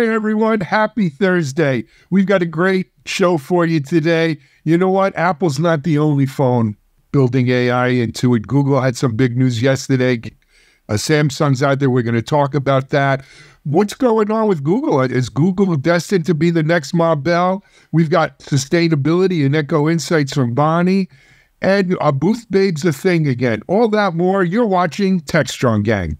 Hey everyone, happy Thursday. We've got a great show for you today. You know what? Apple's not the only phone building AI into it. Google had some big news yesterday. Samsung's out there. We're going to talk about that. What's going on with Google? Is Google destined to be the next Ma Bell? We've got sustainability and eco insights from Bonnie. And our booth babe's a thing again. All that more. You're watching Techstrong Gang.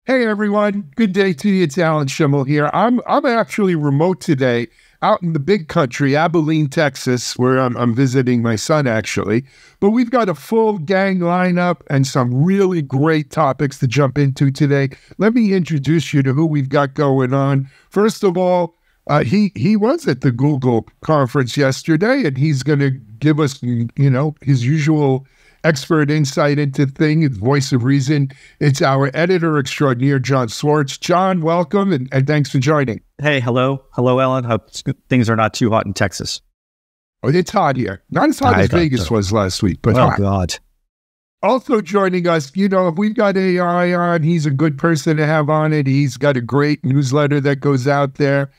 Hey everyone, good day to you. It's Alan Schimmel here. I'm actually remote today, out in the big country, Abilene, Texas, where I'm visiting my son actually. But we've got a full gang lineup and some really great topics to jump into today. Let me introduce you to who we've got going on. First of all, he was at the Google conference yesterday, and he's going to give us, his usual expert insight into things, voice of reason. It's our editor extraordinaire, John Swartz. John, welcome, and thanks for joining. Hey, hello. Hello, Ellen. Hope things are not too hot in Texas. Oh, it's hot here. Not as hot as Vegas was last week, but hot. God. Also joining us, if we've got AI on, he's a good person to have on it. He's got a great newsletter that goes out there.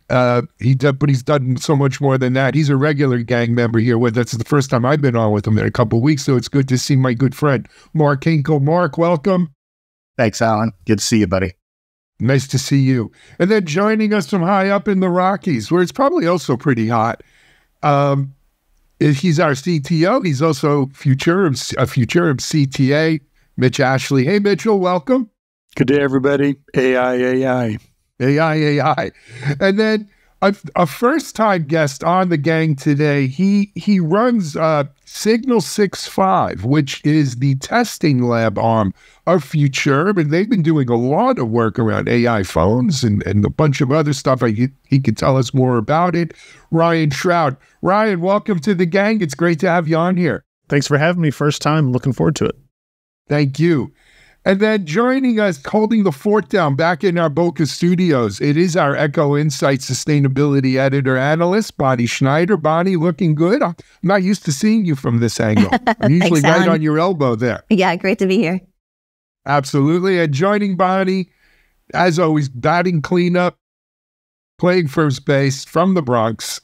But he's done so much more than that. He's a regular gang member here with us. It's the first time I've been on with him in a couple of weeks, so it's good to see my good friend, Mark Hinkle. Mark, welcome. Thanks, Alan. Good to see you, buddy. Nice to see you. And then joining us from high up in the Rockies, where it's probably also pretty hot, he's our CTO. He's also a Futurum CTA, Mitch Ashley. Hey, Mitchell, welcome. Good day, everybody. AI. And then a first-time guest on the gang today, he runs Signal 6.5, which is the testing lab arm of Futurum, and they've been doing a lot of work around AI phones and a bunch of other stuff. He can tell us more about it. Ryan Shrout. Ryan, welcome to the gang. It's great to have you on here. Thanks for having me. First time. Looking forward to it. Thank you. And then joining us, holding the fort down back in our Boca studios, it is our Eco Insight Sustainability Editor Analyst, Bonnie Schneider. Bonnie, looking good. I'm not used to seeing you from this angle. I'm usually Thanks, right on your elbow there. Yeah, great to be here. Absolutely. And joining Bonnie, as always, batting cleanup, playing first base from the Bronx,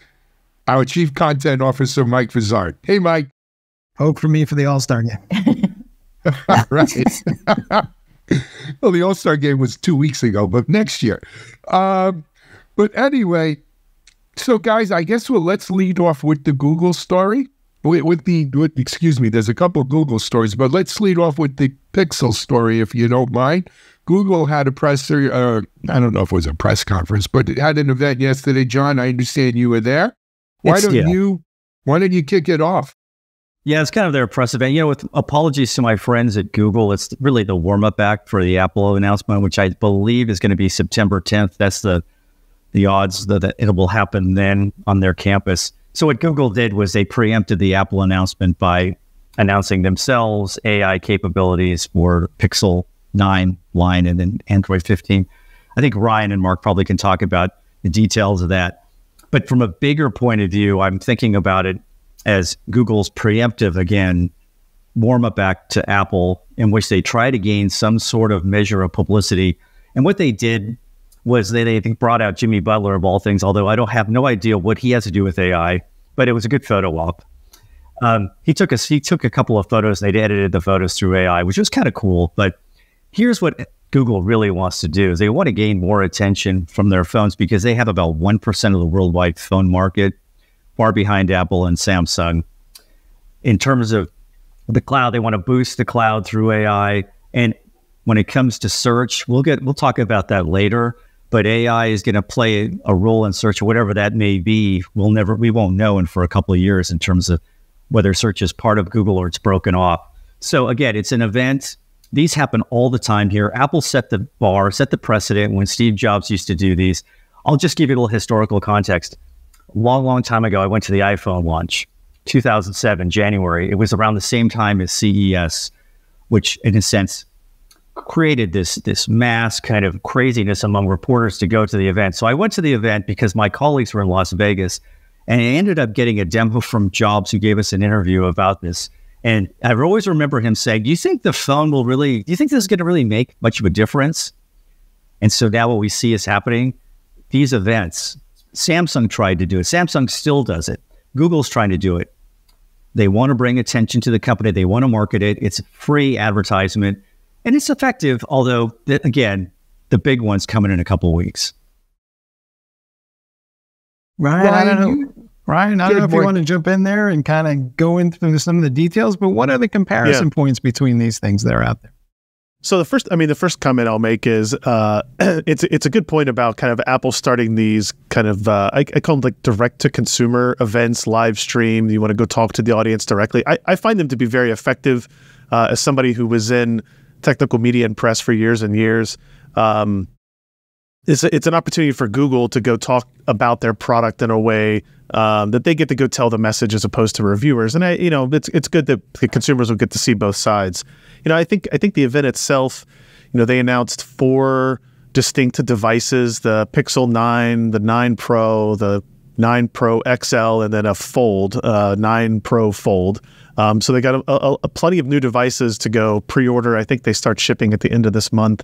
our Chief Content Officer, Mike Vizard. Hey, Mike. Hope for me for the All-Star game. Right. Well, the All-Star game was 2 weeks ago, but next year. But anyway, so guys, I guess let's lead off with the Google story. There's a couple of Google stories, but let's lead off with the Pixel story, if you don't mind. Google had a I don't know if it was a press conference, but it had an event yesterday. John, I understand you were there. Why don't you kick it off? Yeah, it's kind of their press event. With apologies to my friends at Google, it's really the warm-up act for the Apple announcement, which I believe is going to be September 10th. That's the odds that it will happen then on their campus. So what Google did was they preempted the Apple announcement by announcing themselves AI capabilities for Pixel 9 line and then Android 15. I think Ryan and Mark probably can talk about the details of that. But from a bigger point of view, I'm thinking about it as Google's preemptive, again, warm-up act to Apple, in which they try to gain some sort of measure of publicity. And what they did was they brought out Jimmy Butler, of all things, although I don't have no idea what he has to do with AI, but it was a good photo op. He took a couple of photos, and they edited the photos through AI, which was kind of cool. But here's what Google really wants to do, is they want to gain more attention from their phones because they have about 1% of the worldwide phone market, far behind Apple and Samsung. In terms of the cloud, they want to boost the cloud through AI. And when it comes to search, we'll talk about that later. But AI is going to play a role in search, whatever that may be. We won't know for a couple of years in terms of whether search is part of Google or it's broken off. So again, it's an event. These happen all the time here. Apple set the bar, set the precedent when Steve Jobs used to do these. I'll just give you a little historical context. Long time ago, I went to the iPhone launch, 2007, January. It was around the same time as CES, which in a sense created this mass kind of craziness among reporters to go to the event. So I went to the event because my colleagues were in Las Vegas, And I ended up getting a demo from Jobs, who gave us an interview about this. And I always remember him saying, do you think this is going to really make much of a difference? And so now what we see is happening, these events, Samsung tried to do it. Samsung still does it. Google's trying to do it. They want to bring attention to the company. They want to market it. It's free advertisement, and it's effective. Although, again, the big one's coming in a couple of weeks. Ryan, I don't know if you want to jump in there and kind of go into some of the details, but what are the comparison points between these things that are out there? So the first comment I'll make is it's a good point about kind of Apple starting these kind of I call them like direct to consumer events, live stream. You want to go talk to the audience directly. I find them to be very effective. As somebody who was in technical media and press for years and years, it's an opportunity for Google to go talk about their product in a way that they get to go tell the message as opposed to reviewers. And it's good that the consumers will get to see both sides. I think the event itself, they announced 4 distinct devices: the Pixel 9, the 9 Pro, the 9 Pro XL, and then a Fold, 9 Pro Fold. So they got a plenty of new devices to go pre-order. I think they start shipping at the end of this month.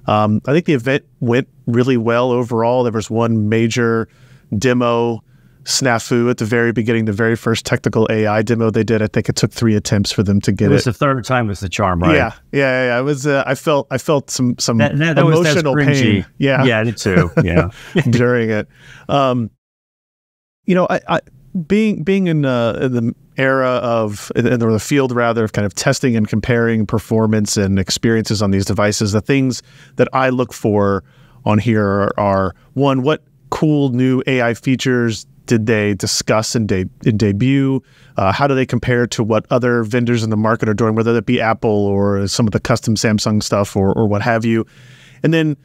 I think the event went really well overall. There was one major demo snafu at the very beginning, the very first technical AI demo they did. I think it took 3 attempts for them to get it. It was the third time was the charm, right? Yeah. It was. I felt some emotional pain. Yeah, me too. Yeah, during it. Being in the era of, in the field rather, of kind of testing and comparing performance and experiences on these devices, the things that I look for on here are one, what cool new AI features did they discuss in debut? How do they compare to what other vendors in the market are doing, whether that be Apple or some of the custom Samsung stuff or what have you? And then,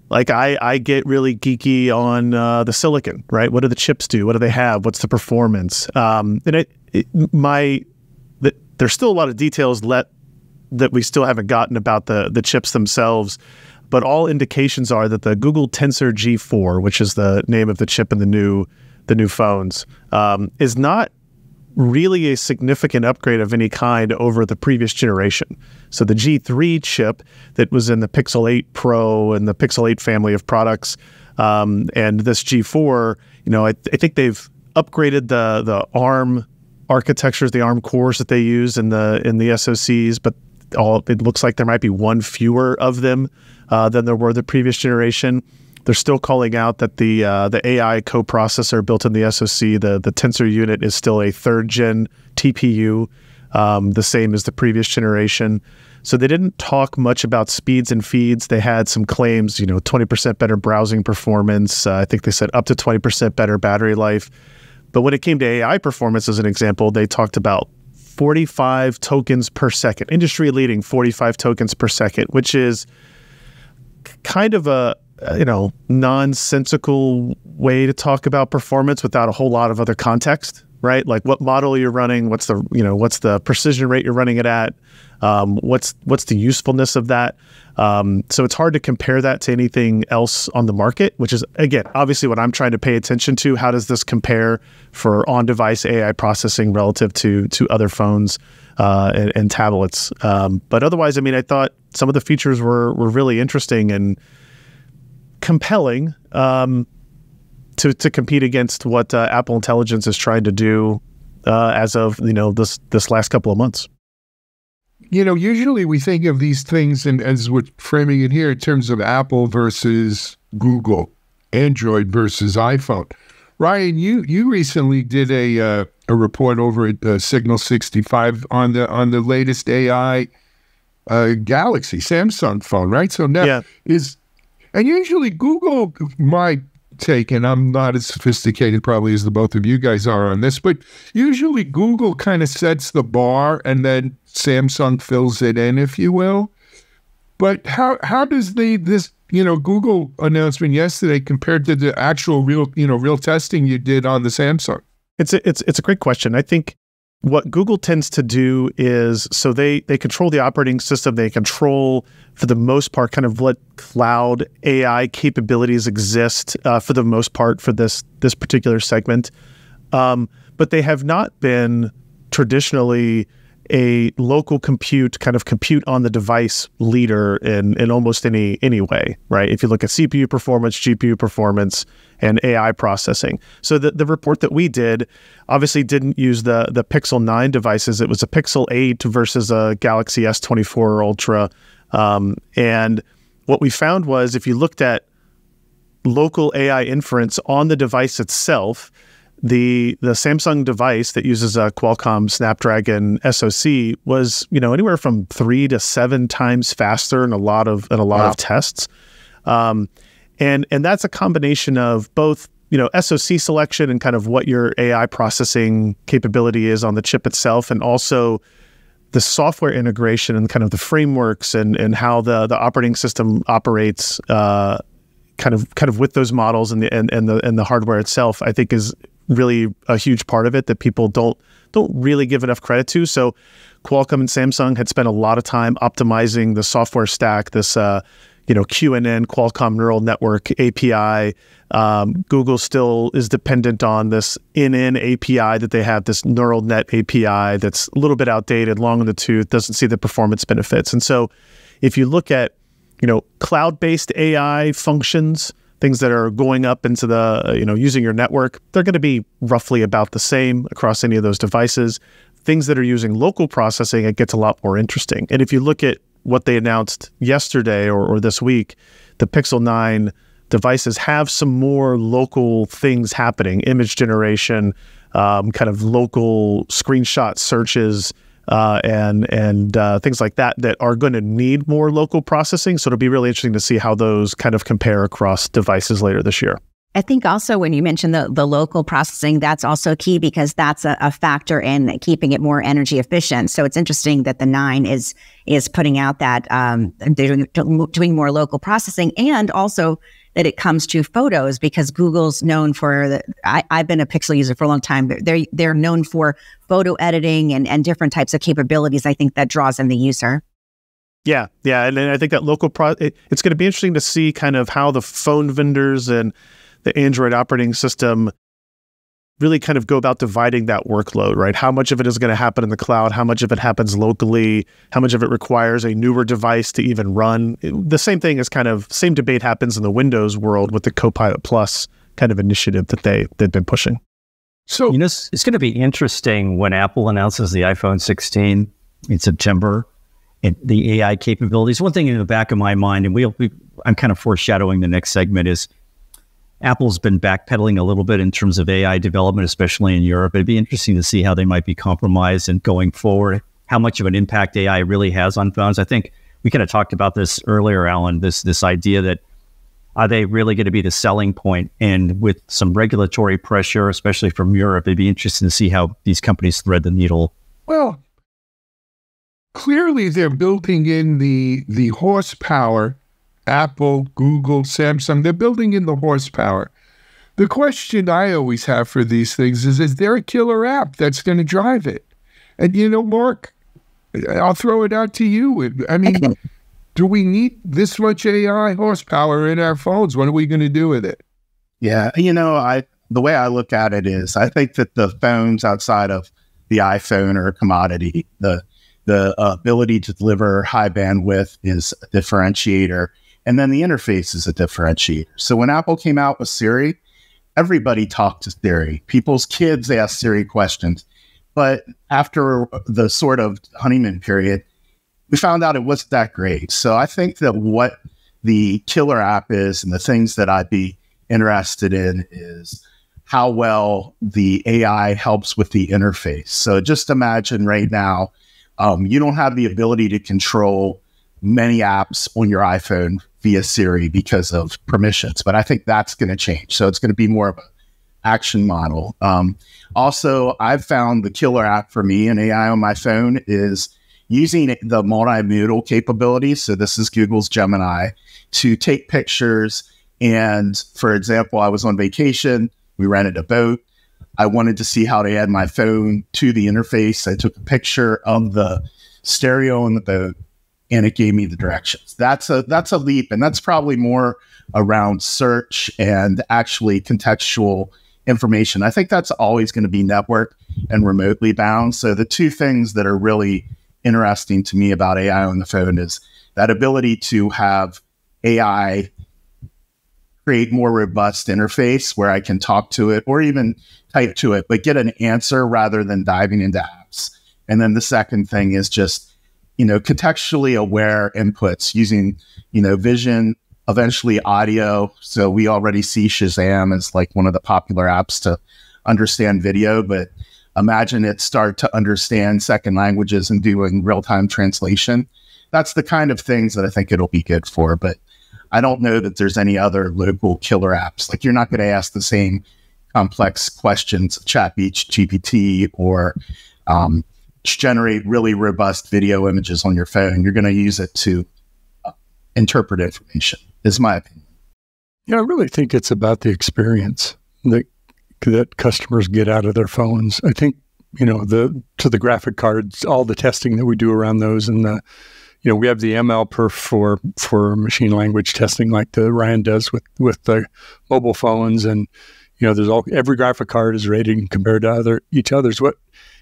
like, I get really geeky on the silicon, right? What do the chips do? What do they have? What's the performance? And there's still a lot of details that we still haven't gotten about the chips themselves, but all indications are that the Google Tensor G4, which is the name of the chip in the new phones, is not really a significant upgrade of any kind over the previous generation. So the G3 chip that was in the Pixel 8 Pro and the Pixel 8 family of products, and this G4, I think they've upgraded the ARM architectures, the ARM cores that they use in the SoCs, but it looks like there might be one fewer of them than there were the previous generation. They're still calling out that the AI coprocessor built in the SoC, the Tensor unit, is still a 3rd-gen TPU, the same as the previous generation. So they didn't talk much about speeds and feeds. They had some claims, 20% better browsing performance. I think they said up to 20% better battery life. But when it came to AI performance, as an example, they talked about 45 tokens per second, industry-leading 45 tokens per second, which is kind of a nonsensical way to talk about performance without a whole lot of other context, right? Like what model you're running, what's the precision rate you're running it at, what's the usefulness of that. So it's hard to compare that to anything else on the market, which is, again, obviously what I'm trying to pay attention to. How does this compare for on-device AI processing relative to other phones and tablets? But otherwise, I thought some of the features were really interesting and compelling to compete against what Apple Intelligence is trying to do as of this last couple of months. Usually we think of these things, and as we're framing it here, in terms of Apple versus Google, Android versus iPhone. Ryan, you recently did a report over at Signal 65 on the latest AI Galaxy Samsung phone, right? So now and usually Google, my take, and I'm not as sophisticated probably as the both of you guys are on this, but usually Google kind of sets the bar and then Samsung fills it in, if you will. But how does this Google announcement yesterday compared to the actual real testing you did on the Samsung? It's a great question. I think what Google tends to do is, so they control the operating system. They control, for the most part, kind of what cloud AI capabilities exist for the most part for this particular segment. but they have not been traditionally a local compute on the device leader in almost any way, right? If you look at CPU performance, GPU performance, and AI processing. So the report that we did obviously didn't use the Pixel 9 devices. It was a Pixel 8 versus a Galaxy S24 Ultra. And what we found was if you looked at local AI inference on the device itself, the Samsung device that uses a Qualcomm Snapdragon SoC was, anywhere from 3 to 7 times faster in a lot of tests. And that's a combination of both, SoC selection and kind of what your AI processing capability is on the chip itself, and also the software integration and kind of the frameworks and how the operating system operates kind of with those models and the hardware itself, I think is really a huge part of it that people don't really give enough credit to. So Qualcomm and Samsung had spent a lot of time optimizing the software stack, this QNN, Qualcomm Neural Network API. Google still is dependent on this NN API that they have, this neural net API that's a little bit outdated, long in the tooth, doesn't see the performance benefits. And so if you look at, cloud-based AI functions, things that are going up into the, using your network, they're going to be roughly about the same across any of those devices. Things that are using local processing, it gets a lot more interesting. And if you look at what they announced yesterday or this week, the Pixel 9 devices have some more local things happening, image generation, kind of local screenshot searches, and things like that are going to need more local processing. So it'll be really interesting to see how those kind of compare across devices later this year. I think also when you mentioned the local processing, that's also key because that's a factor in keeping it more energy efficient. So it's interesting that the 9 is putting out that they're doing more local processing, and also that it comes to photos, because Google's known for I've been a Pixel user for a long time. They're known for photo editing and different types of capabilities. I think that draws in the user. Yeah. And I think that local it's going to be interesting to see kind of how the phone vendors and the Android operating system really kind of go about dividing that workload, right? How much of it is going to happen in the cloud? How much of it happens locally? How much of it requires a newer device to even run? The same thing is same debate happens in the Windows world with the Copilot Plus kind of initiative that they've been pushing. So, it's going to be interesting when Apple announces the iPhone 16 in September and the AI capabilities. One thing in the back of my mind, and I'm kind of foreshadowing the next segment, is Apple's been backpedaling a little bit in terms of AI development, especially in Europe. It'd be interesting to see how they might be compromised and going forward, how much of an impact AI really has on phones. I think we kind of talked about this earlier, Alan, this idea that are they really going to be the selling point? And with some regulatory pressure, especially from Europe, it'd be interesting to see how these companies thread the needle. Well, clearly they're building in the horsepower. Apple, Google, Samsung, they're building in the horsepower. The question I always have for these things is there a killer app that's going to drive it? And, Mark, I'll throw it out to you. I mean, do we need this much AI horsepower in our phones? What are we going to do with it? Yeah, the way I look at it is I think that the phones outside of the iPhone are a commodity. The ability to deliver high bandwidth is a differentiator. And then the interface is a differentiator. So when Apple came out with Siri, everybody talked to Siri. People's kids asked Siri questions. But after the sort of honeymoon period, we found out it wasn't that great. So I think that what the killer app is and the things that I'd be interested in is how well the AI helps with the interface. So just imagine right now, you don't have the ability to control many apps on your iPhone via Siri because of permissions, but I think that's going to change. So it's going to be more of an action model. Also, I've found the killer app for me in AI on my phone is using the multimodal capabilities. So this is Google's Gemini to take pictures. And for example, I was on vacation. We rented a boat. I wanted to see how to add my phone to the interface. I took a picture of the stereo on the boat, and it gave me the directions. That's a leap, and that's probably more around search and actually contextual information. I think that's always going to be network and remotely bound. So the two things that are really interesting to me about AI on the phone is that ability to have AI create more robust interface where I can talk to it or even type to it, but get an answer rather than diving into apps. And then the second thing is just, contextually aware inputs using, vision, eventually audio. So we already see Shazam as like one of the popular apps to understand video, but imagine it start to understand second languages and doing real-time translation. That's the kind of things that I think it'll be good for, but I don't know that there's any other local killer apps. Like, you're not going to ask the same complex questions of ChatGPT or generate really robust video images on your phone. You're going to use it to interpret information, is my opinion. Yeah, I really think it's about the experience that customers get out of their phones. I think, to the graphic cards, all the testing that we do around those, and we have the ML perf for machine language testing, like Ryan does with the mobile phones, and there's every graphic card is rated compared to each other's.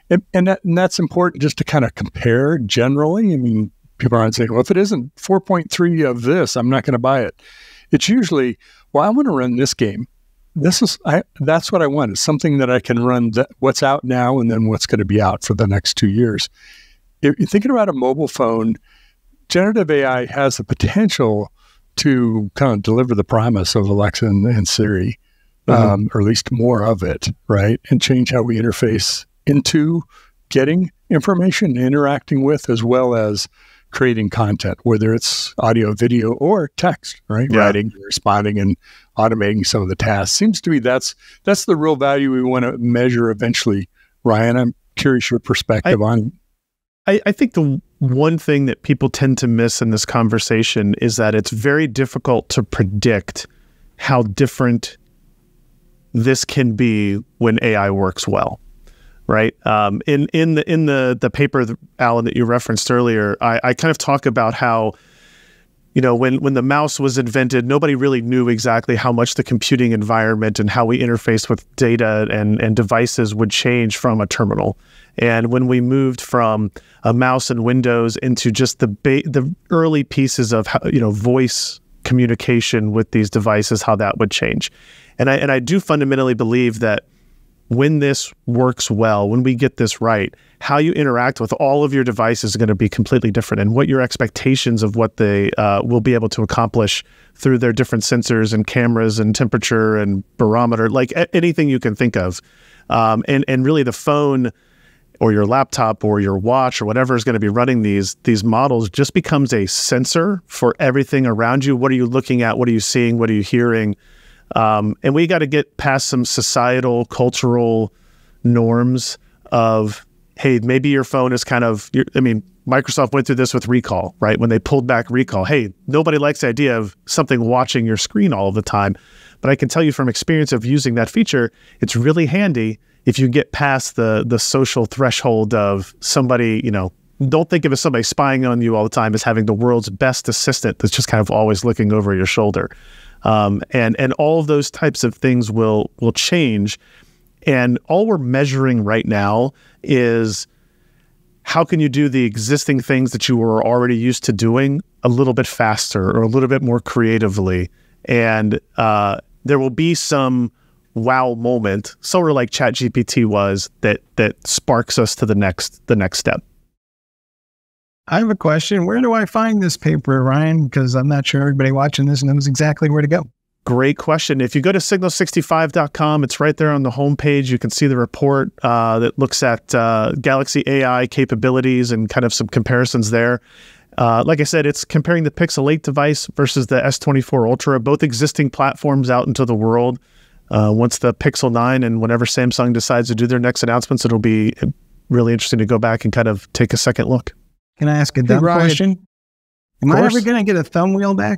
And that's important just to kind of compare generally. I mean, people aren't saying, well, if it isn't 4.3 of this, I'm not going to buy it. It's usually, well, I want to run this game. That's what I want. It's something that I can run what's out now and then what's going to be out for the next 2 years. If you're thinking about a mobile phone, generative AI has the potential to kind of deliver the promise of Alexa and Siri, or at least more of it, right? And change how we interface into getting information, interacting with, as well as creating content, whether it's audio, video, or text, right? Yeah. Writing, responding, and automating some of the tasks. Seems to me that's the real value we want to measure eventually. Ryan, I'm curious your perspective on. I think the one thing that people tend to miss in this conversation is that it's very difficult to predict how different this can be when AI works well. Right. In the paper, Alan, that you referenced earlier, I kind of talk about how, when the mouse was invented, nobody really knew exactly how much the computing environment and how we interface with data and devices would change from a terminal. And when we moved from a mouse and Windows into just the early pieces of how, voice communication with these devices, how that would change. And I do fundamentally believe that when this works well, when we get this right, how you interact with all of your devices is going to be completely different, and what your expectations of what they will be able to accomplish through their different sensors and cameras and temperature and barometer, like anything you can think of. And really the phone or your laptop or your watch or whatever is going to be running these models just becomes a sensor for everything around you. What are you looking at? What are you seeing? What are you hearing? And we got to get past some societal, cultural norms of, hey, maybe your phone is Microsoft went through this with Recall, right? When they pulled back Recall, hey, nobody likes the idea of something watching your screen all the time. But I can tell you from experience of using that feature, it's really handy if you get past the social threshold of somebody, don't think of it as somebody spying on you all the time as having the world's best assistant that's just kind of always looking over your shoulder. And all of those types of things will change. And all we're measuring right now is how can you do the existing things that you were already used to doing a little bit faster or a little bit more creatively. And there will be some wow moment, sort of like ChatGPT was, that sparks us to the next step. I have a question. Where do I find this paper, Ryan? Because I'm not sure everybody watching this knows exactly where to go. Great question. If you go to signal65.com, it's right there on the homepage. You can see the report that looks at Galaxy AI capabilities and kind of some comparisons there. Like I said, it's comparing the Pixel 8 device versus the S24 Ultra, both existing platforms out into the world. Once the Pixel 9 and whenever Samsung decides to do their next announcements, it'll be really interesting to go back and kind of take a second look. Can I ask a dumb question? Am I ever going to get a thumb wheel back?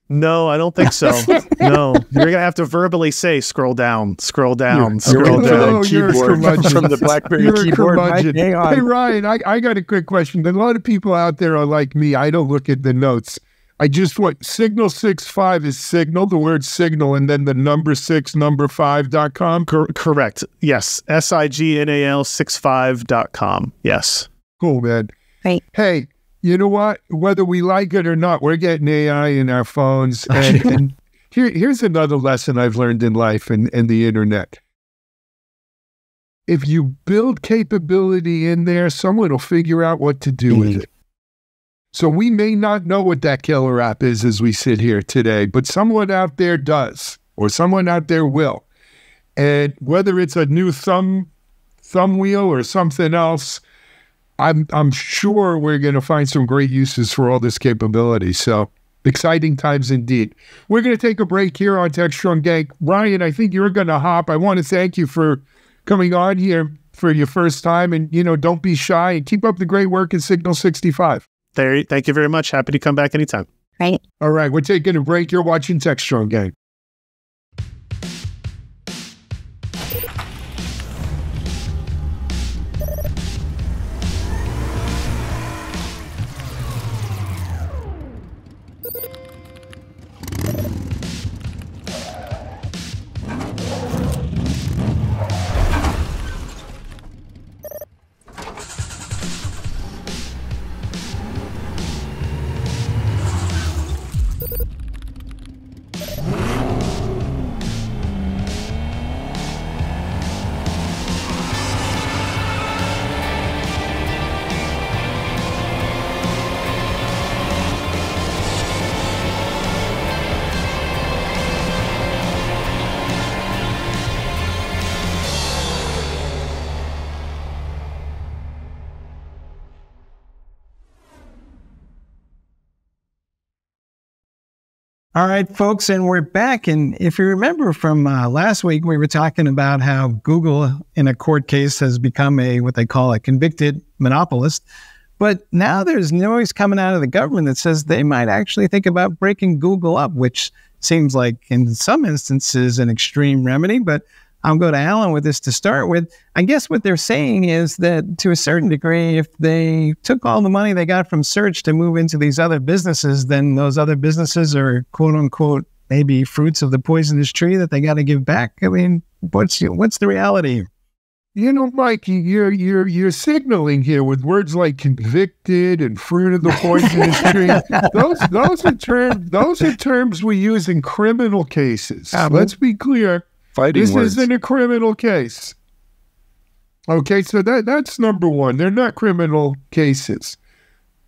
No, I don't think so. No, you're going to have to verbally say, scroll down, scroll down, scroll down. Keyboard from the BlackBerry keyboard. Hey, Ryan, I got a quick question. A lot of people out there are like me. I don't look at the notes. I just what Signal 65 is Signal, the word Signal, and then the number 6, number 5.com. Correct. Yes. SIGNAL 65.com. Yes. Cool, man. Right. Hey, you know what? Whether we like it or not, we're getting AI in our phones. And here's another lesson I've learned in life and the internet. If you build capability in there, someone will figure out what to do with it. So we may not know what that killer app is as we sit here today, but someone out there does, or someone out there will. And whether it's a new thumb wheel or something else, I'm sure we're going to find some great uses for all this capability. So exciting times indeed. We're going to take a break here on Techstrong Gang. Ryan, I think you're going to hop. I want to thank you for coming on here for your first time, and don't be shy and keep up the great work at Signal 65. Thank you very much. Happy to come back anytime. Right. All right, we're taking a break. You're watching Techstrong Gang. All right, folks, and we're back. And if you remember from last week, we were talking about how Google, in a court case, has become what they call a convicted monopolist. But now there's noise coming out of the government that says they might actually think about breaking Google up, which seems like, in some instances, an extreme remedy. But I'll go to Alan with this to start with. I guess what they're saying is that, to a certain degree, if they took all the money they got from search to move into these other businesses, then those other businesses are, quote unquote, maybe fruits of the poisonous tree that they got to give back. I mean, what's the reality? Mike, you're signaling here with words like convicted and fruit of the poisonous tree. Those are terms we use in criminal cases. Let's be clear. This isn't a criminal case. Okay, so that's number one. They're not criminal cases.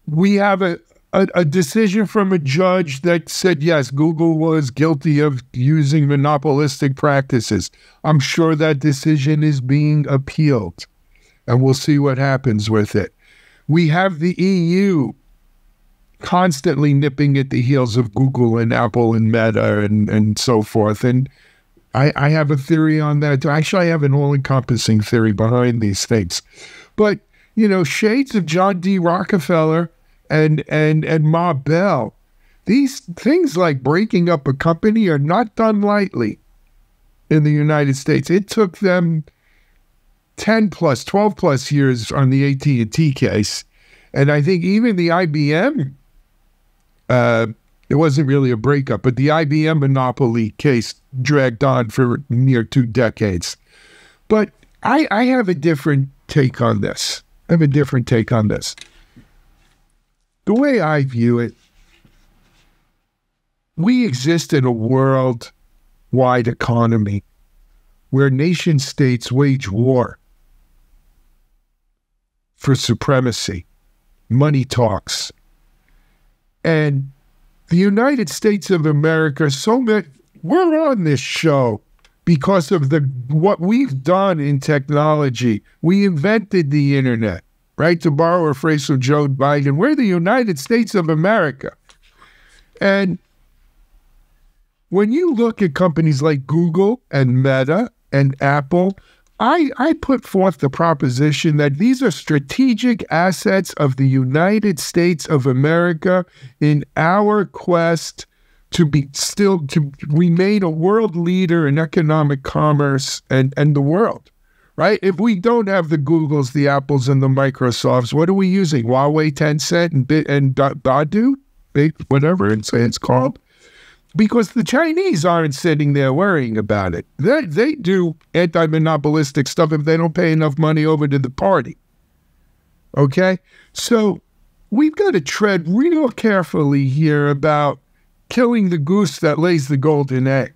We have a decision from a judge that said, yes, Google was guilty of using monopolistic practices. I'm sure that decision is being appealed, and we'll see what happens with it. We have the EU constantly nipping at the heels of Google and Apple and Meta and so forth, and I have a theory on that. Actually, I have an all-encompassing theory behind these things. But, shades of John D. Rockefeller and Ma Bell, these things like breaking up a company are not done lightly in the United States. It took them 10 plus, 12 plus years on the AT&T case. And I think even the IBM, it wasn't really a breakup, but the IBM monopoly case dragged on for near 2 decades. But I have a different take on this. The way I view it, we exist in a worldwide economy where nation states wage war for supremacy. Money talks. And the United States of America, we're on this show because of what we've done in technology. We invented the internet, right? To borrow a phrase from Joe Biden, we're the United States of America. And when you look at companies like Google and Meta and Apple, I put forth the proposition that these are strategic assets of the United States of America in our quest to remain a world leader in economic commerce and the world, right? If we don't have the Googles, the Apples, and the Microsofts, what are we using? Huawei, Tencent, and Baidu? whatever it's called. Because the Chinese aren't sitting there worrying about it. They do anti-monopolistic stuff if they don't pay enough money over to the party. Okay? So we've got to tread real carefully here about killing the goose that lays the golden egg.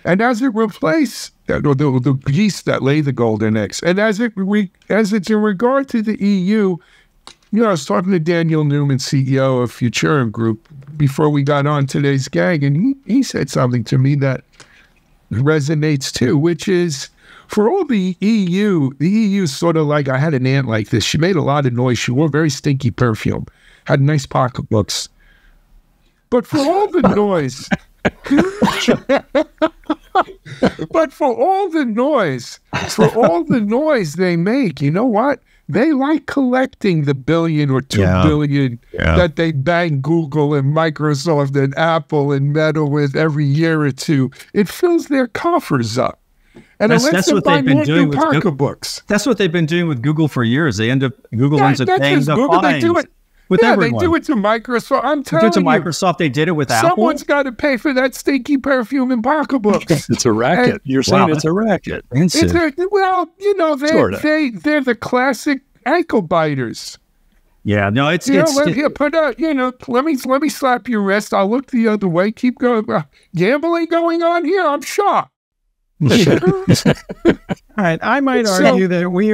And as it replaces the geese that lay the golden eggs, and as it's in regard to the EU, I was talking to Daniel Newman, CEO of Futurum Group, before we got on today's gang, and he said something to me that resonates too, which is, for all the EU is sort of like, I had an aunt like this. She made a lot of noise. She wore very stinky perfume, had nice pocketbooks. But for all the noise... But for all the noise they make, you know what? They like collecting the $1 billion or $2 billion that they bang Google and Microsoft and Apple and Meta with every year or two. It fills their coffers up. And that's what they've been doing with pocketbooks. That's what they've been doing with Google for years. Google ends up paying the fines. They do it. With everyone. They do it to Microsoft. I'm telling you. They do it to Microsoft. They did it with Apple. Someone's got to pay for that stinky perfume and pocketbooks. It's a racket. You're saying it's a racket. They're the classic ankle biters. Yeah, no, let me slap your wrist. I'll look the other way. Keep going. Gambling going on here. I'm shocked. All right, I might argue that we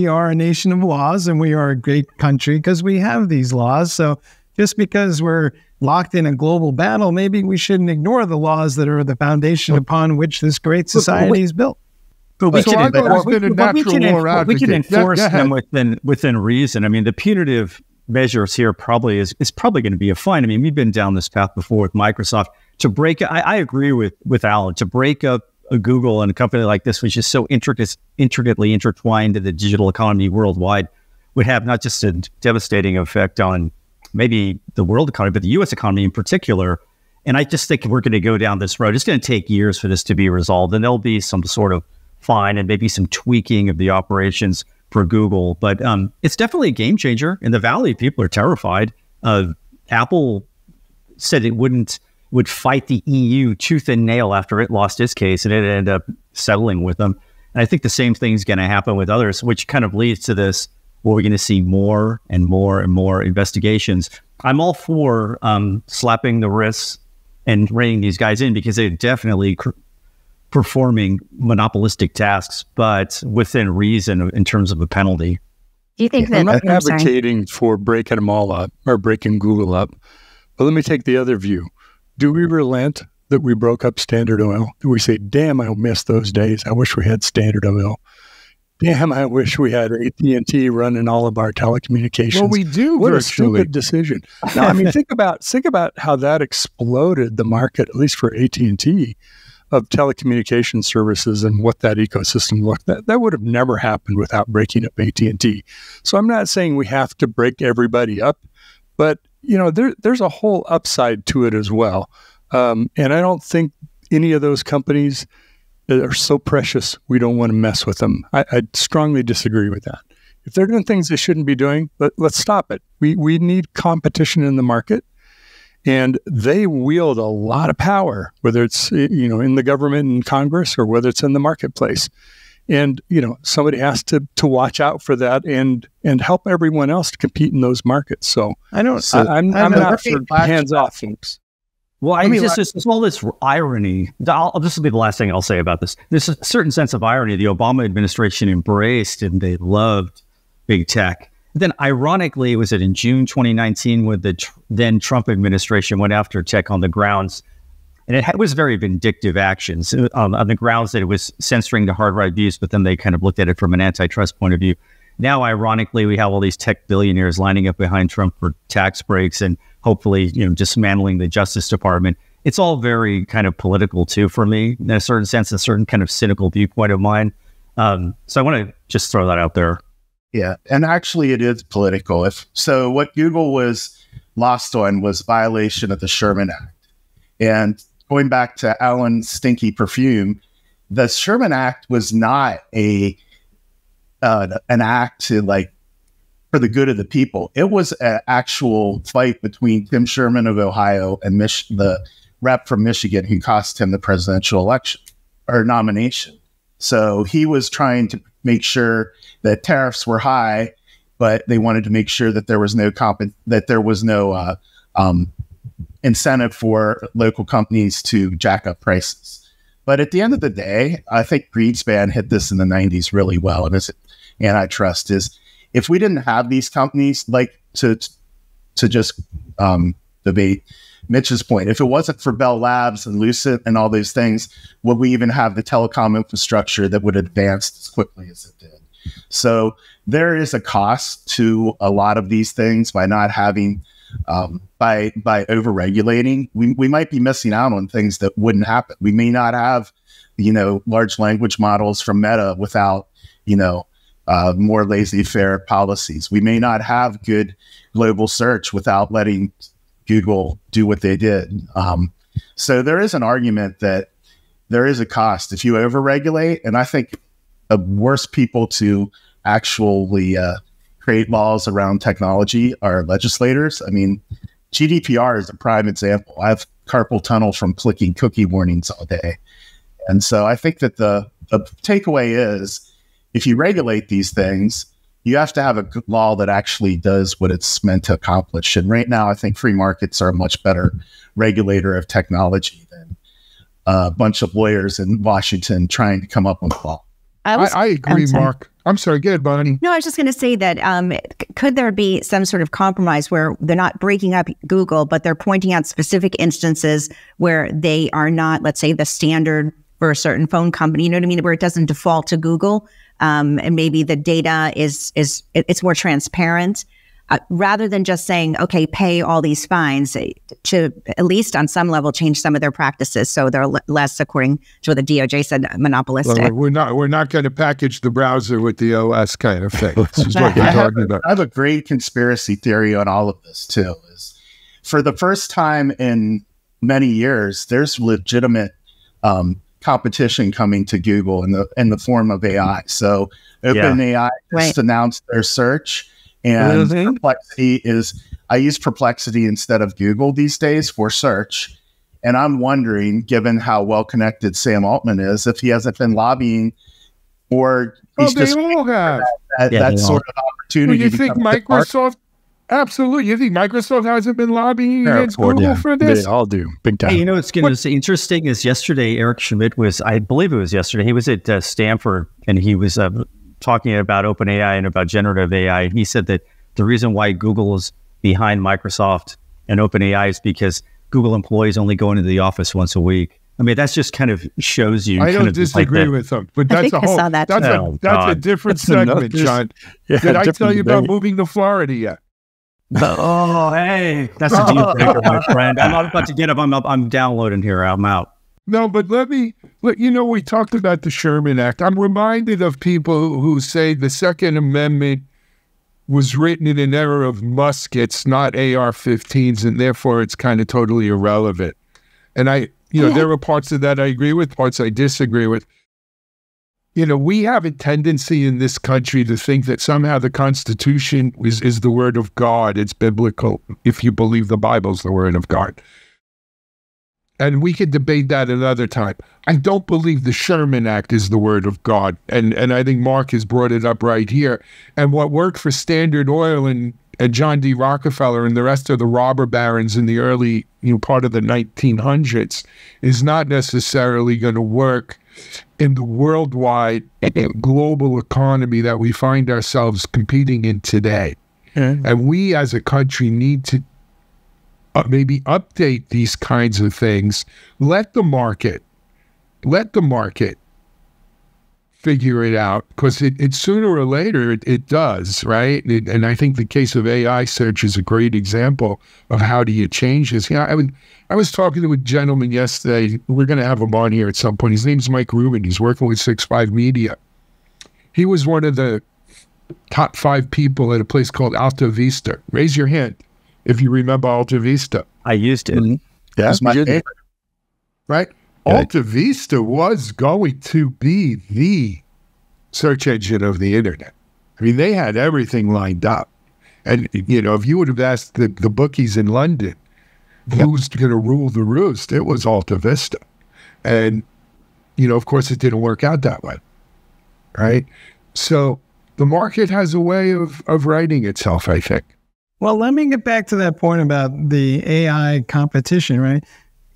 are a nation of laws, and we are a great country because we have these laws. So just because we're locked in a global battle, maybe we shouldn't ignore the laws that are the foundation upon which this great society is built. But we can enforce them within reason. I mean, the punitive measures here probably is probably going to be a fine. I mean, we've been down this path before with Microsoft. To break, I agree with Alan, to break up a Google and a company like this, which is so intricately intertwined in the digital economy worldwide, would have not just a devastating effect on maybe the world economy, but the U.S. economy in particular. And I just think we're going to go down this road. It's going to take years for this to be resolved, and there'll be some sort of fine and maybe some tweaking of the operations for Google. But it's definitely a game changer. In the Valley, people are terrified. Apple said it would fight the EU tooth and nail after it lost its case, and it ended up settling with them. And I think the same thing's going to happen with others, which kind of leads to this, where we're going to see more and more and more investigations. I'm all for slapping the wrists and reining these guys in, because they're definitely performing monopolistic tasks, but within reason in terms of a penalty. Do you think that... I'm not advocating for breaking them all up or breaking Google up, but let me take the other view. Do we relent that we broke up Standard Oil? Do we say, damn, I miss those days. I wish we had Standard Oil. Damn, I wish we had AT&T running all of our telecommunications. Well, we do. What virtually. A stupid decision. Now, I mean, think about how that exploded the market, at least for AT&T, of telecommunication services and what that ecosystem looked like. That would have never happened without breaking up AT&T. So I'm not saying we have to break everybody up, but there's a whole upside to it as well. And I don't think any of those companies are so precious we don't want to mess with them. I strongly disagree with that. If they're doing things they shouldn't be doing, let's stop it. We need competition in the market, and they wield a lot of power, whether it's in the government and Congress or whether it's in the marketplace. And somebody has to watch out for that and help everyone else to compete in those markets. So I'm not for hands off, folks. Well, there's all this irony. This will be the last thing I'll say about this. There's a certain sense of irony the Obama administration embraced, and they loved big tech. Then, ironically, it was in June 2019 when the then Trump administration went after tech on the grounds, and it was very vindictive actions on the grounds that it was censoring the hard right views, but then they kind of looked at it from an antitrust point of view. Now, ironically, we have all these tech billionaires lining up behind Trump for tax breaks and hopefully, dismantling the Justice Department. It's all very kind of political too for me, in a certain sense, a certain kind of cynical viewpoint of mine. So I want to just throw that out there. Yeah, and actually it is political. So what Google was lost on was violation of the Sherman Act. And going back to Alan's stinky perfume, the Sherman Act was not an act to for the good of the people. It was an actual fight between Tim Sherman of Ohio and the rep from Michigan who cost him the presidential election or nomination. So he was trying to make sure that tariffs were high, but they wanted to make sure that there was no incentive for local companies to jack up prices. But at the end of the day, I think Greenspan hit this in the 90s really well. And it's antitrust is, if we didn't have these companies, like to just debate Mitch's point, if it wasn't for Bell Labs and Lucent and all those things, would we even have the telecom infrastructure that would advance as quickly as it did? So there is a cost to a lot of these things by not having, by over-regulating. We might be missing out on things that wouldn't happen. We may not have, large language models from Meta without, more laissez-faire policies. We may not have good global search without letting Google do what they did. So there is an argument that there is a cost if you overregulate. And I think the worst people to actually create laws around technology are legislators. I mean, GDPR is a prime example. I have carpal tunnel from clicking cookie warnings all day. And so I think that the takeaway is, if you regulate these things, you have to have a good law that actually does what it's meant to accomplish. And right now, I think free markets are a much better regulator of technology than a bunch of lawyers in Washington trying to come up with a law. I agree, Mark. I'm sorry, go ahead, Bonnie. No, I was just going to say that could there be some sort of compromise where they're not breaking up Google, but they're pointing out specific instances where they are not, let's say, the standard for a certain phone company, you know what I mean, where it doesn't default to Google, and maybe the data it's more transparent, rather than just saying, okay, pay all these fines, to at least on some level change some of their practices so they're less, according to what the DOJ said, monopolistic. Well, we're not going to package the browser with the OS kind of thing. This is what you're talking about. I have a great conspiracy theory on all of this too. Is for the first time in many years, there's legitimate competition coming to Google in the form of AI. So OpenAI just announced their search. And Perplexity I use Perplexity instead of Google these days for search. And I'm wondering, given how well connected Sam Altman is, if he hasn't been lobbying or he's they all have that sort of opportunity. Well, you think Microsoft? Absolutely. You think Microsoft hasn't been lobbying against Google for this? They all do, big time. Hey, what's going to be interesting is yesterday, Eric Schmidt was, I believe it was yesterday, he was at Stanford, and he was talking about OpenAI and about generative AI. He said that the reason why Google is behind Microsoft and OpenAI is because Google employees only go into the office once a week. I mean, that's just kind of shows you. I don't disagree with them, but that's a whole. That's a different segment, John. Did I tell you about moving to Florida yet? Oh, hey, that's a deal breaker, my friend. I'm not about to get up. I'm downloading here. I'm out. No, but we talked about the Sherman Act. I'm reminded of people who say the Second Amendment was written in an era of muskets, not AR-15s, and therefore it's kind of totally irrelevant. And there are parts of that I agree with, parts I disagree with. We have a tendency in this country to think that somehow the Constitution is the word of God. It's biblical, if you believe the Bible's the word of God. And we could debate that another time. I don't believe the Sherman Act is the word of God. And I think Mark has brought it up right here. And what worked for Standard Oil and John D. Rockefeller and the rest of the robber barons in the early part of the 1900s is not necessarily going to work in the worldwide global economy that we find ourselves competing in today. And we as a country need to maybe update these kinds of things. Let the market figure it out, because it sooner or later it does, right? And I think the case of AI search is a great example of how do you change this. I was talking to a gentleman yesterday. We're going to have him on here at some point. His name's Mike Rubin. He's working with 6.5 Media. He was one of the top 5 people at a place called Alta Vista. Raise your hand if you remember Alta Vista. I used it. Mm-hmm. Yeah, that's my favorite. Right? Yeah. Alta Vista was going to be the search engine of the internet. I mean, they had everything lined up. And, if you would have asked the bookies in London, who's going to rule the roost, it was Alta Vista. And, of course, it didn't work out that way, right? So the market has a way of righting itself, I think. Well, let me get back to that point about the AI competition, right?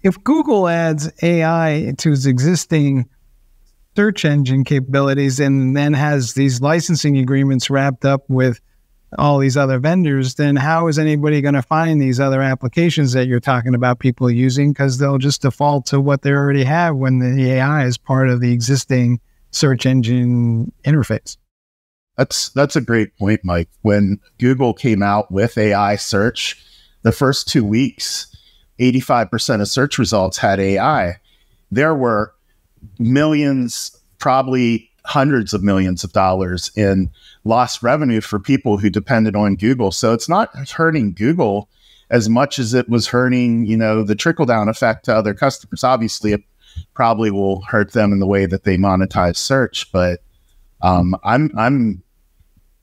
If Google adds AI to its existing search engine capabilities and then has these licensing agreements wrapped up with all these other vendors, then how is anybody going to find these other applications that you're talking about people using? Because they'll just default to what they already have when the AI is part of the existing search engine interface. That's a great point, Mike. When Google came out with AI search, the first 2 weeks, 85% of search results had AI. There were millions, probably hundreds of millions of dollars in lost revenue for people who depended on Google. So it's not hurting Google as much as it was hurting, the trickle-down effect to other customers. Obviously, it probably will hurt them in the way that they monetize search, but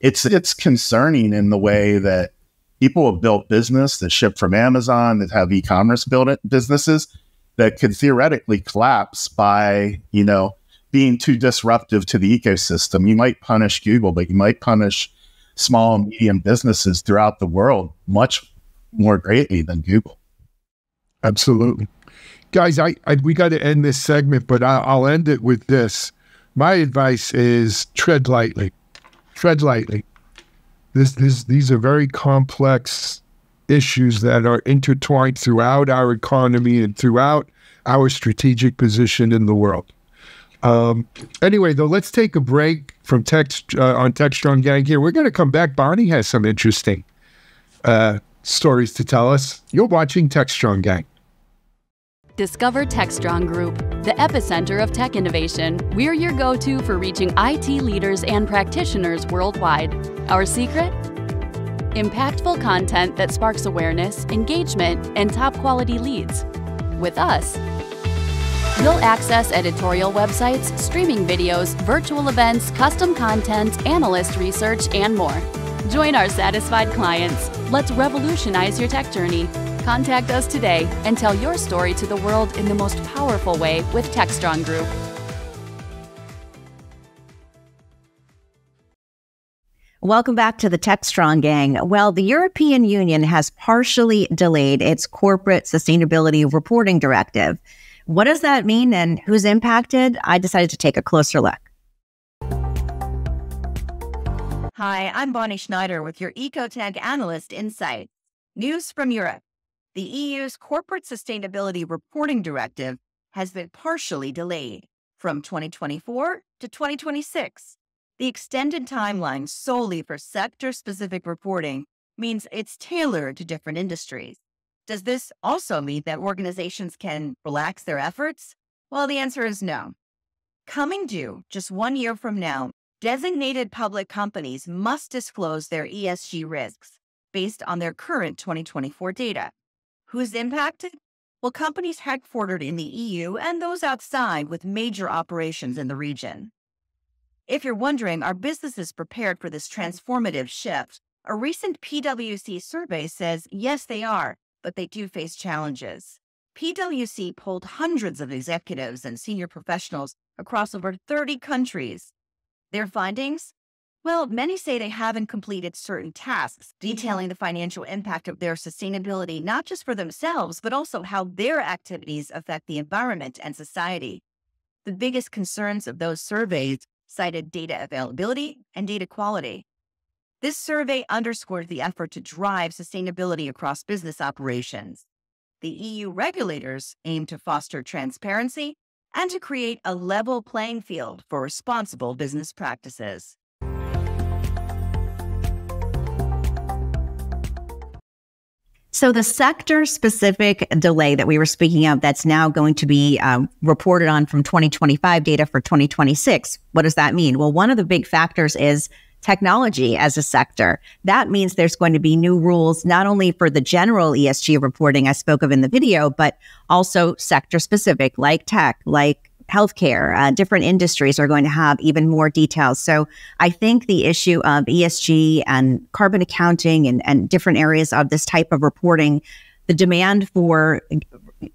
it's concerning in the way that people have built business that ship from Amazon, that have e-commerce businesses that could theoretically collapse by, being too disruptive to the ecosystem. You might punish Google, but you might punish small and medium businesses throughout the world much more greatly than Google. Absolutely. Guys, we got to end this segment, but I'll end it with this. My advice is tread lightly. Tread lightly. These are very complex issues that are intertwined throughout our economy and throughout our strategic position in the world. Anyway, though, let's take a break from on Techstrong Gang here. We're going to come back. Bonnie has some interesting stories to tell us. You're watching Techstrong Gang. Discover Techstrong Group, the epicenter of tech innovation. We're your go-to for reaching IT leaders and practitioners worldwide. Our secret? Impactful content that sparks awareness, engagement, and top-quality leads. With us, you'll access editorial websites, streaming videos, virtual events, custom content, analyst research, and more. Join our satisfied clients. Let's revolutionize your tech journey. Contact us today and tell your story to the world in the most powerful way with Techstrong Group. Welcome back to the Techstrong Gang. Well, the European Union has partially delayed its corporate sustainability reporting directive. What does that mean and who's impacted? I decided to take a closer look. Hi, I'm Bonnie Schneider with your EcoTech Analyst Insight. News from Europe. The EU's Corporate Sustainability Reporting Directive has been partially delayed from 2024 to 2026. The extended timeline solely for sector-specific reporting means it's tailored to different industries. Does this also mean that organizations can relax their efforts? Well, the answer is no. Coming due just 1 year from now, designated public companies must disclose their ESG risks based on their current 2024 data. Who's impacted? Well, companies headquartered in the EU and those outside with major operations in the region. If you're wondering, are businesses prepared for this transformative shift? A recent PwC survey says yes, they are, but they do face challenges. PwC polled hundreds of executives and senior professionals across over 30 countries. Their findings? Well, many say they haven't completed certain tasks, detailing the financial impact of their sustainability, not just for themselves, but also how their activities affect the environment and society. The biggest concerns of those surveys cited data availability and data quality. This survey underscored the effort to drive sustainability across business operations. The EU regulators aim to foster transparency and to create a level playing field for responsible business practices. So the sector-specific delay that we were speaking of that's now going to be reported on from 2025 data for 2026, what does that mean? Well, one of the big factors is technology as a sector. That means there's going to be new rules, not only for the general ESG reporting I spoke of in the video, but also sector-specific, like tech, like healthcare, different industries are going to have even more details. So I think the issue of ESG and carbon accounting and different areas of this type of reporting, the demand for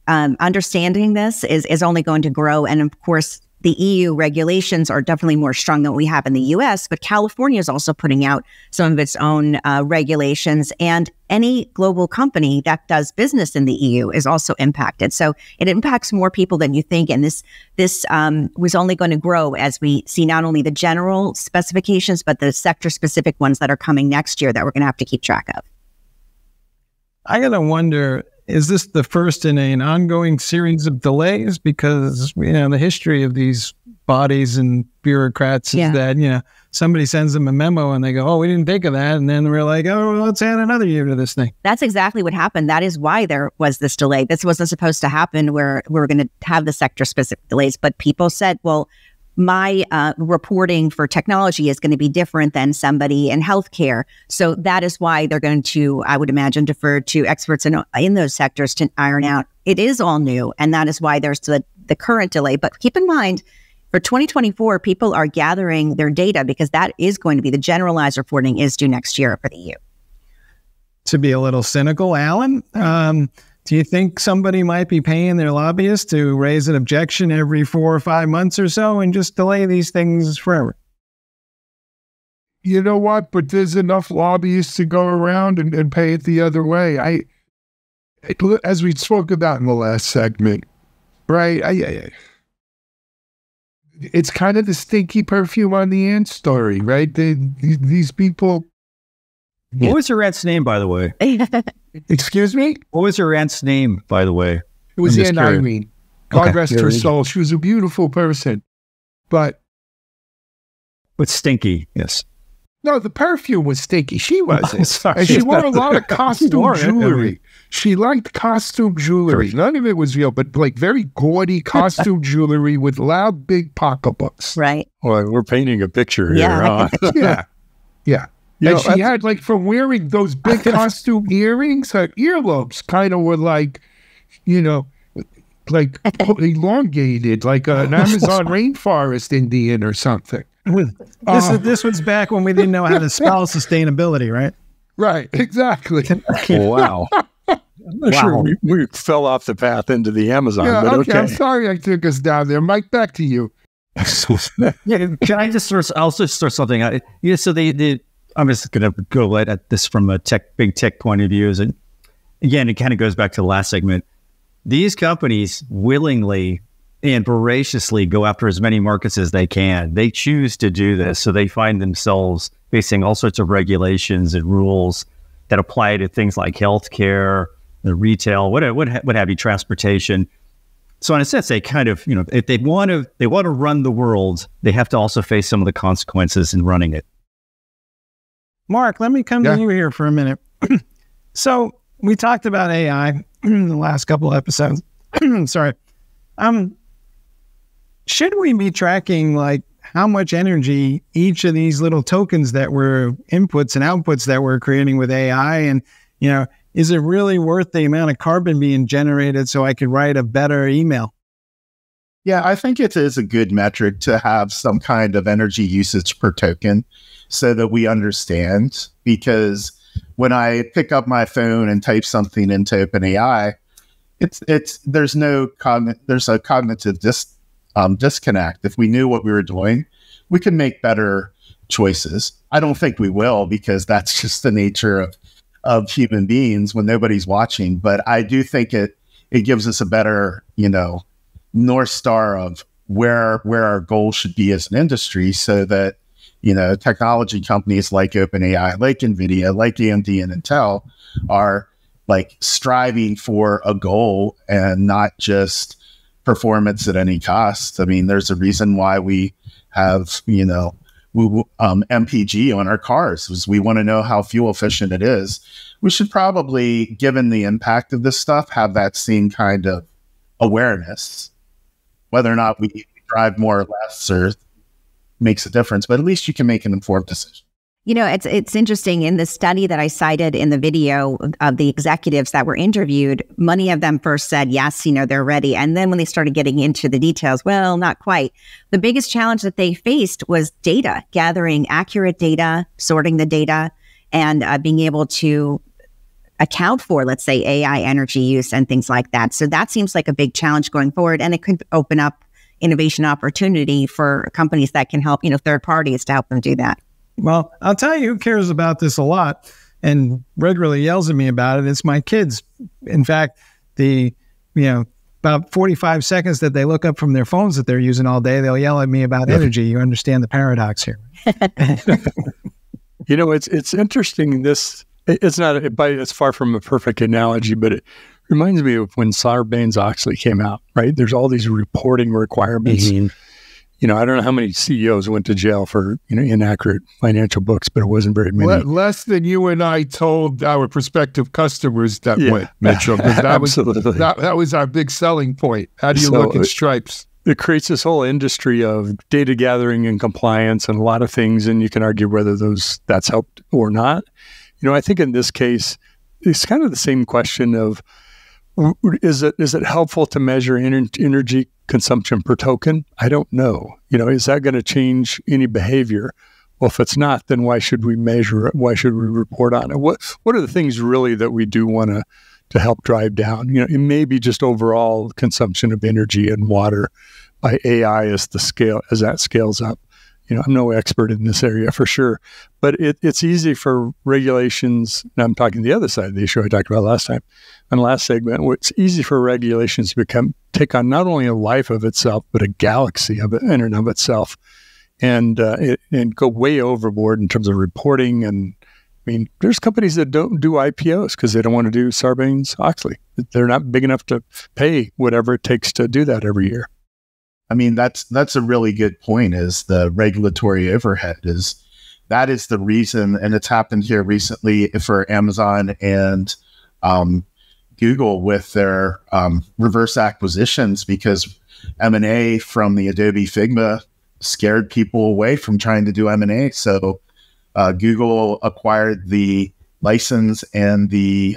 understanding this is only going to grow. And of course, the EU regulations are definitely more strong than what we have in the US, but California is also putting out some of its own regulations, and any global company that does business in the EU is also impacted. So it impacts more people than you think, and this was only going to grow as we see not only the general specifications, but the sector-specific ones that are coming next year that we're going to have to keep track of. I gotta wonder, is this the first in an ongoing series of delays? Because, the history of these bodies and bureaucrats is that, somebody sends them a memo and they go, oh, we didn't think of that. And then we're like, oh, well, let's add another year to this thing. That's exactly what happened. That is why there was this delay. This wasn't supposed to happen where we're going to have the sector-specific delays. But people said, well, my reporting for technology is going to be different than somebody in healthcare. So that is why they're going to, I would imagine, defer to experts in those sectors to iron out. It is all new, and that is why there's the current delay. But keep in mind, for 2024, people are gathering their data because that is going to be the generalized reporting is due next year for the EU. To be a little cynical, Alan, do you think somebody might be paying their lobbyists to raise an objection every 4 or 5 months or so and just delay these things forever? You know what? But there's enough lobbyists to go around and pay it the other way. As we spoke about in the last segment, right? It's kind of the stinky perfume on the ant story, right? These people. What was your aunt's name, by the way? Excuse me? What was your aunt's name, by the way? It was Aunt Irene. God rest her soul. She was a beautiful person. But stinky, yes. No, the perfume was stinky. She wasn't. Sorry. And she wore a lot of costume jewelry. She liked costume jewelry. None of it was real, but like very gaudy costume jewelry with loud, big pocketbooks. Right. Well, we're painting a picture here. Yeah. Huh? Yeah. And she had, like, from wearing those big costume earrings, her earlobes kind of were like, like elongated, like an Amazon rainforest Indian or something. This was back when we didn't know how to spell sustainability, right? Right, exactly. Wow. I'm not sure we fell off the path into the Amazon, but okay. I'm sorry I took us down there. Mike, back to you. Can I just I'll just throw something out? So I'm just going to go at this from a big tech point of view. And again, it kind of goes back to the last segment. These companies willingly and voraciously go after as many markets as they can. They choose to do this, so they find themselves facing all sorts of regulations and rules that apply to things like healthcare, the retail, what have you, transportation. So in a sense, they kind of, if they want to run the world, they have to also face some of the consequences in running it. Mark, let me come to you here for a minute. So we talked about AI in the last couple of episodes. Sorry. Should we be tracking like how much energy each of these little tokens that were inputs and outputs that we're creating with AI? And, is it really worth the amount of carbon being generated so I could write a better email? Yeah, I think it is a good metric to have some kind of energy usage per token so that we understand, because when I pick up my phone and type something into OpenAI, there's a cognitive disconnect. If we knew what we were doing, we could make better choices. I don't think we will, because that's just the nature of human beings when nobody's watching. But I do think it gives us a better, North Star of where our goal should be as an industry, so that, technology companies like OpenAI, like NVIDIA, like AMD and Intel are like striving for a goal and not just performance at any cost. I mean, there's a reason why we have, MPG on our cars, because we want to know how fuel efficient it is. We should probably, given the impact of this stuff, have that same kind of awareness. Whether or not we drive more or less or makes a difference, but at least you can make an informed decision. It's interesting. In the study that I cited in the video of the executives that were interviewed, many of them first said, yes, they're ready. And then when they started getting into the details, well, not quite. The biggest challenge that they faced was data, gathering accurate data, sorting the data, and being able to account for, let's say, AI energy use and things like that. So that seems like a big challenge going forward. And it could open up innovation opportunity for companies that can help, third parties to help them do that. Well, I'll tell you who cares about this a lot and regularly yells at me about it. It's my kids. In fact, about 45 seconds that they look up from their phones that they're using all day, they'll yell at me about energy. You understand the paradox here. It's interesting. It's far from a perfect analogy, but it reminds me of when Sarbanes-Oxley came out, right? There's all these reporting requirements. Mm-hmm. I don't know how many CEOs went to jail for, inaccurate financial books, but it wasn't very many. Less than you and I told our prospective customers that went, Mitchell. That was our big selling point. How do you look at stripes? It creates this whole industry of data gathering and compliance and a lot of things, and you can argue whether that's helped or not. I think in this case, it's kind of the same question of, is it helpful to measure energy consumption per token? I don't know. Is that going to change any behavior? Well, if it's not, then why should we measure it? Why should we report on it? What are the things really that we do want to help drive down? It may be just overall consumption of energy and water by AI as that scales up. I'm no expert in this area for sure, but it's easy for regulations. And I'm talking the other side of the issue I talked about last time on the last segment. It's easy for regulations to take on not only a life of itself, but a galaxy of it in and of itself, and go way overboard in terms of reporting. And there's companies that don't do IPOs because they don't want to do Sarbanes-Oxley. They're not big enough to pay whatever it takes to do that every year. That's a really good point, is the regulatory overhead that is the reason, and it's happened here recently for Amazon and Google with their reverse acquisitions, because M&A from the Adobe Figma scared people away from trying to do M&A. So Google acquired the license and the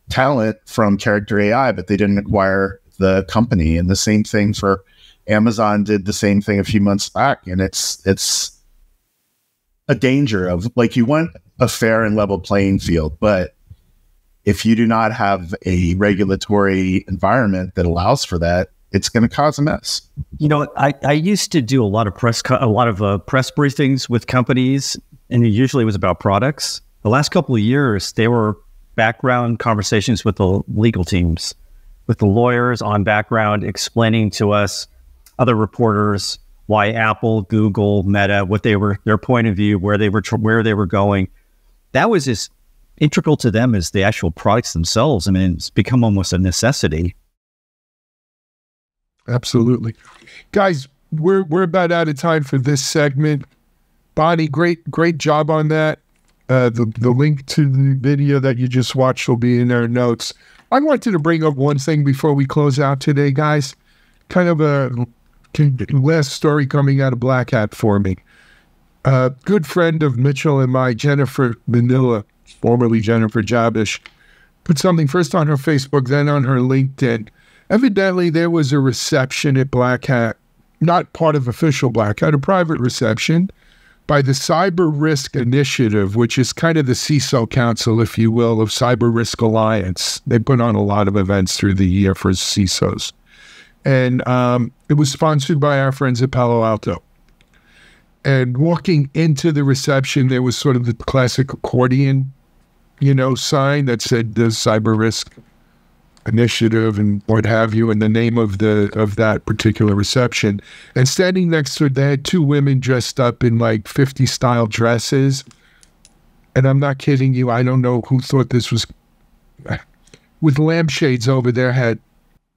talent from Character AI, but they didn't acquire the company. And the same thing for Amazon did the same thing a few months back. And it's a danger of, you want a fair and level playing field, but if you do not have a regulatory environment that allows for that, it's going to cause a mess. I used to do a lot of press briefings with companies, and it usually was about products. The last couple of years, they were background conversations with the legal teams, with the lawyers on background, explaining to us, other reporters, why Apple, Google, Meta, their point of view, where they were going. That was as integral to them as the actual products themselves. It's become almost a necessity. Absolutely. Guys, we're about out of time for this segment. Bonnie, great job on that. The link to the video that you just watched will be in our notes. I wanted to bring up one thing before we close out today, guys. Kind of a last story coming out of Black Hat for me. A good friend of Mitchell and my, Jennifer Manila, formerly Jennifer Jabish, put something first on her Facebook, then on her LinkedIn. Evidently, there was a reception at Black Hat, not part of official Black Hat, a private reception by the Cyber Risk Initiative, which is kind of the CISO Council, if you will, of Cyber Risk Alliance. They put on a lot of events through the year for CISOs. And it was sponsored by our friends at Palo Alto. And walking into the reception, there was sort of the classic accordion, sign that said the Cyber Risk Initiative and what have you, and the name of that particular reception. And standing next to it, they had two women dressed up in 50s style dresses. And I'm not kidding you, I don't know who thought this was, with lampshades over their head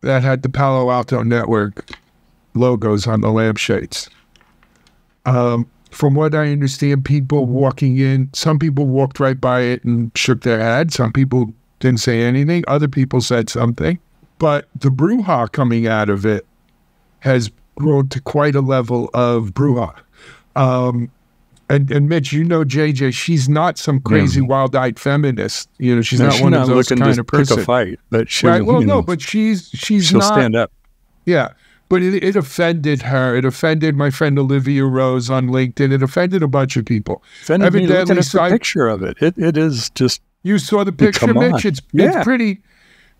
that had the Palo Alto Network logos on the lampshades. From what I understand, people walking in, some people walked right by it and shook their head. Some people didn't say anything. Other people said something. But the brouhaha coming out of it has grown to quite a level of brouhaha. And Mitch, you know JJ, she's not some crazy wild-eyed feminist. You know, she's not one of those kind of person. Pick a fight, but she, right? Well, no, but she'll not stand up. Yeah, but it offended her. It offended my friend Olivia Rose on LinkedIn. It offended a bunch of people. Offended me looking at the picture of it. It is just. You saw the picture, Mitch. It's pretty.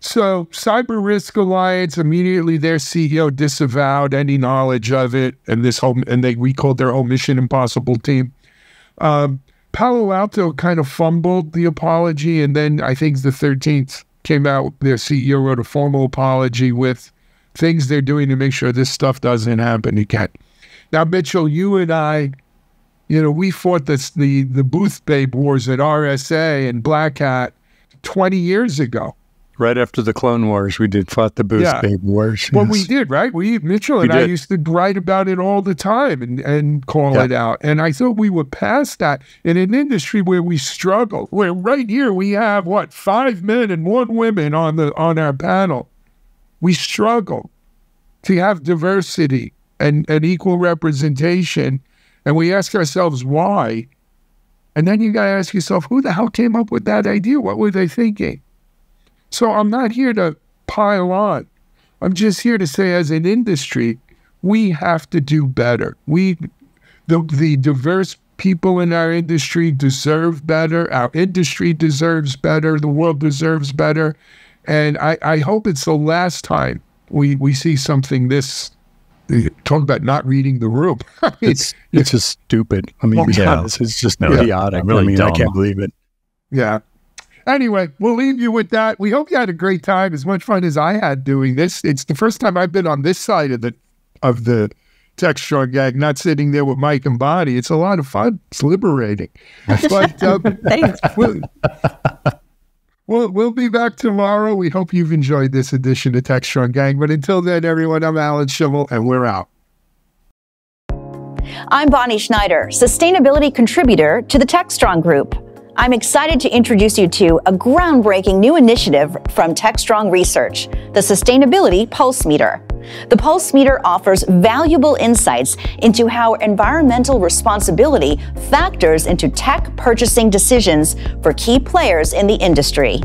So, Cyber Risk Alliance, immediately their CEO disavowed any knowledge of it, and they recalled their whole Mission Impossible team. Palo Alto kind of fumbled the apology, and then I think the 13th came out. Their CEO wrote a formal apology with things they're doing to make sure this stuff doesn't happen again. Now, Mitchell, you and I, we fought the Booth Babe Wars at RSA and Black Hat 20 years ago. Right after the Clone Wars, we fought the Booth Babe Wars. Well, we did, right? Mitchell and I used to write about it all the time and call it out. And I thought we were past that in an industry where we struggle. Where right here we have 5 men and 1 woman on our panel. We struggle to have diversity and equal representation, and we ask ourselves why. And then you got to ask yourself, who the hell came up with that idea? What were they thinking? So I'm not here to pile on. I'm just here to say, as an industry, we have to do better. The diverse people in our industry deserve better. Our industry deserves better. The world deserves better. And I hope it's the last time we see something this. Talk about not reading the room. It's just stupid. I mean, it's just idiotic. Really I can't believe it. Yeah. Anyway, we'll leave you with that. We hope you had a great time, as much fun as I had doing this. It's the first time I've been on this side of the Techstrong Gang, not sitting there with Mike and Bonnie. It's a lot of fun. It's liberating. But Thanks. We'll be back tomorrow. We hope you've enjoyed this edition of Techstrong Gang. But until then, everyone, I'm Alan Schimmel, and we're out. I'm Bonnie Schneider, sustainability contributor to the Techstrong Group. I'm excited to introduce you to a groundbreaking new initiative from Techstrong Research, the Sustainability Pulse Meter. The Pulse Meter offers valuable insights into how environmental responsibility factors into tech purchasing decisions for key players in the industry.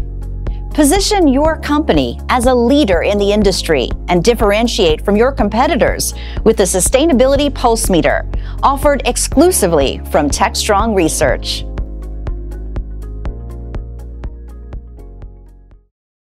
Position your company as a leader in the industry and differentiate from your competitors with the Sustainability Pulse Meter, offered exclusively from Techstrong Research.